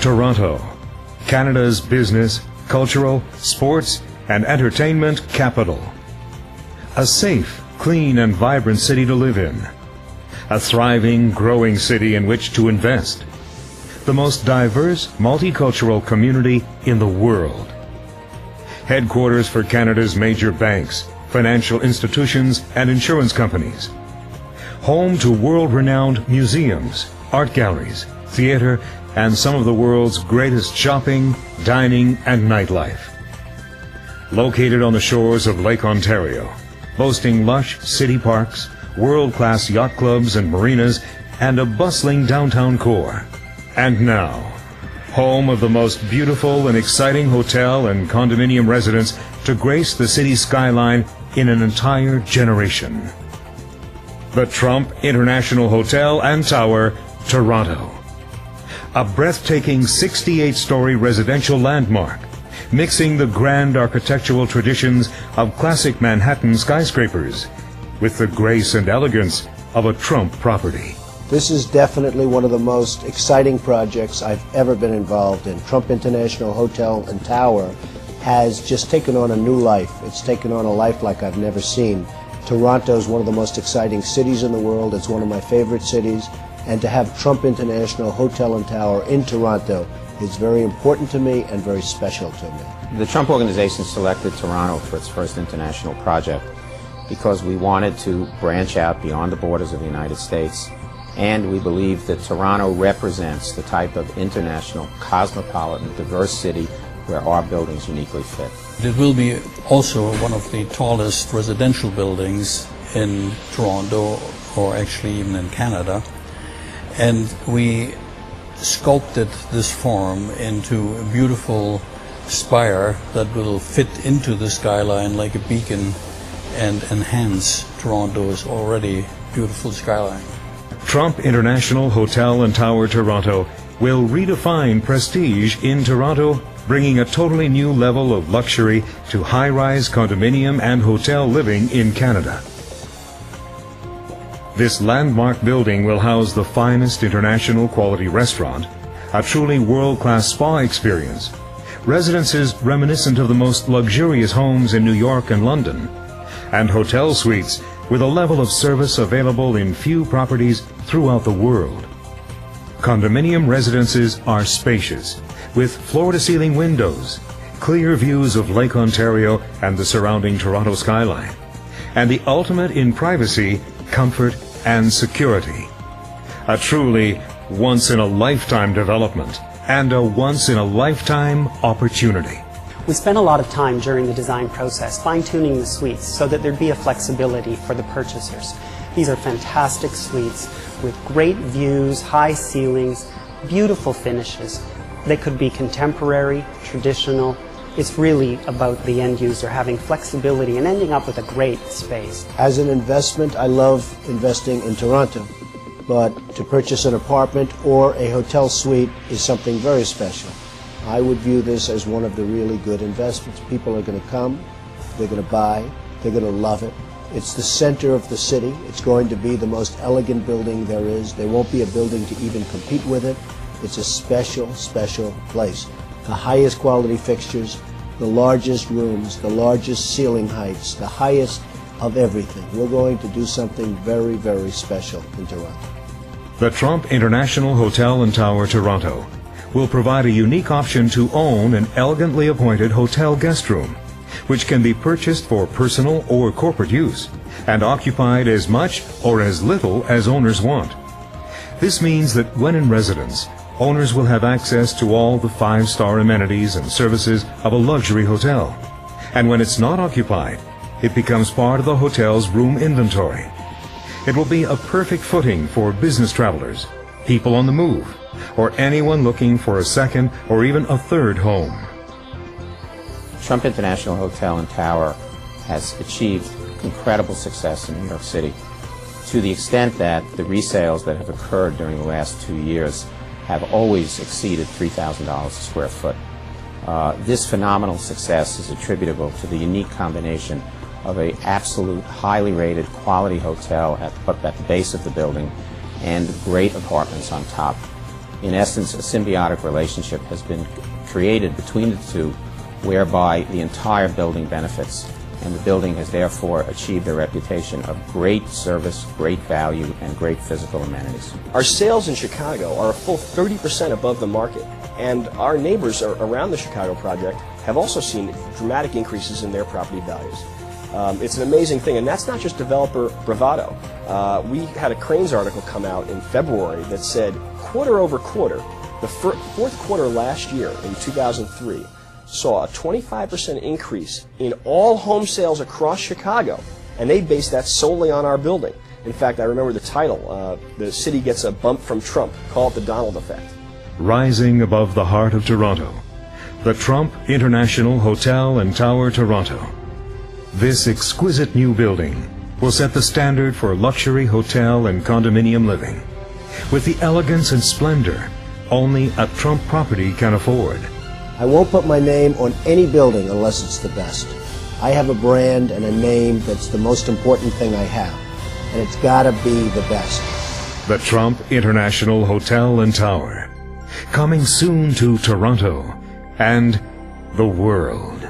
Toronto, Canada's business, cultural, sports, and entertainment capital. A safe, clean, and vibrant city to live in. A thriving, growing city in which to invest. The most diverse, multicultural community in the world. Headquarters for Canada's major banks, financial institutions, and insurance companies. Home to world-renowned museums, art galleries, theater, and some of the world's greatest shopping, dining, and nightlife. Located on the shores of Lake Ontario, boasting lush city parks, world-class yacht clubs and marinas, and a bustling downtown core. And now, home of the most beautiful and exciting hotel and condominium residence to grace the city's skyline in an entire generation. The Trump International Hotel and Tower, Toronto. A breathtaking 68-story residential landmark, mixing the grand architectural traditions of classic Manhattan skyscrapers with the grace and elegance of a Trump property. This is definitely one of the most exciting projects I've ever been involved in. Trump International Hotel and Tower has just taken on a new life. It's taken on a life like I've never seen. Toronto is one of the most exciting cities in the world. It's one of my favorite cities. And to have Trump International Hotel and Tower in Toronto is very important to me and very special to me. The Trump Organization selected Toronto for its first international project because we wanted to branch out beyond the borders of the United States, and we believe that Toronto represents the type of international, cosmopolitan, diverse city where our buildings uniquely fit. It will be also one of the tallest residential buildings in Toronto, or actually even in Canada. And we sculpted this form into a beautiful spire that will fit into the skyline like a beacon and enhance Toronto's already beautiful skyline. Trump International Hotel and Tower Toronto will redefine prestige in Toronto, bringing a totally new level of luxury to high-rise condominium and hotel living in Canada. This landmark building will house the finest international quality restaurant, a truly world-class spa experience, residences reminiscent of the most luxurious homes in New York and London, and hotel suites with a level of service available in few properties throughout the world. Condominium residences are spacious, with floor-to-ceiling windows, clear views of Lake Ontario and the surrounding Toronto skyline, and the ultimate in privacy, comfort, and security. A truly once-in-a-lifetime development and a once-in-a-lifetime opportunity. We spent a lot of time during the design process fine-tuning the suites so that there'd be a flexibility for the purchasers. These are fantastic suites with great views, high ceilings, beautiful finishes. They could be contemporary, traditional. It's really about the end user having flexibility and ending up with a great space. As an investment, I love investing in Toronto, but to purchase an apartment or a hotel suite is something very special. I would view this as one of the really good investments. People are going to come, they're going to buy, they're going to love it. It's the center of the city. It's going to be the most elegant building there is. There won't be a building to even compete with it. It's a special, special place. The highest quality fixtures, the largest rooms, the largest ceiling heights, the highest of everything. We're going to do something very, very special in Toronto. The Trump International Hotel and Tower Toronto will provide a unique option to own an elegantly appointed hotel guest room, which can be purchased for personal or corporate use and occupied as much or as little as owners want. This means that when in residence, owners will have access to all the 5-star amenities and services of a luxury hotel. And when it's not occupied, it becomes part of the hotel's room inventory. It will be a perfect footing for business travelers, people on the move, or anyone looking for a second or even a third home. Trump International Hotel and Tower has achieved incredible success in New York City, to the extent that the resales that have occurred during the last 2 years have always exceeded $3,000 a square foot. This phenomenal success is attributable to the unique combination of an absolute highly rated quality hotel at the base of the building and great apartments on top. In essence, a symbiotic relationship has been created between the two, whereby the entire building benefits, and the building has therefore achieved a reputation of great service, great value, and great physical amenities. Our sales in Chicago are a full 30% above the market, and our neighbors around the Chicago project have also seen dramatic increases in their property values. It's an amazing thing, and that's not just developer bravado. We had a Cranes article come out in February that said quarter over quarter, the fourth quarter last year in 2003 saw a 25% increase in all home sales across Chicago, and they based that solely on our building. In fact, I remember the title, The City Gets a Bump from Trump, call it the Donald Effect. Rising above the heart of Toronto, the Trump International Hotel and Tower, Toronto. This exquisite new building will set the standard for luxury hotel and condominium living, with the elegance and splendor only a Trump property can afford. I won't put my name on any building unless it's the best. I have a brand and a name that's the most important thing I have, and it's gotta be the best. The Trump International Hotel and Tower, coming soon to Toronto and the world.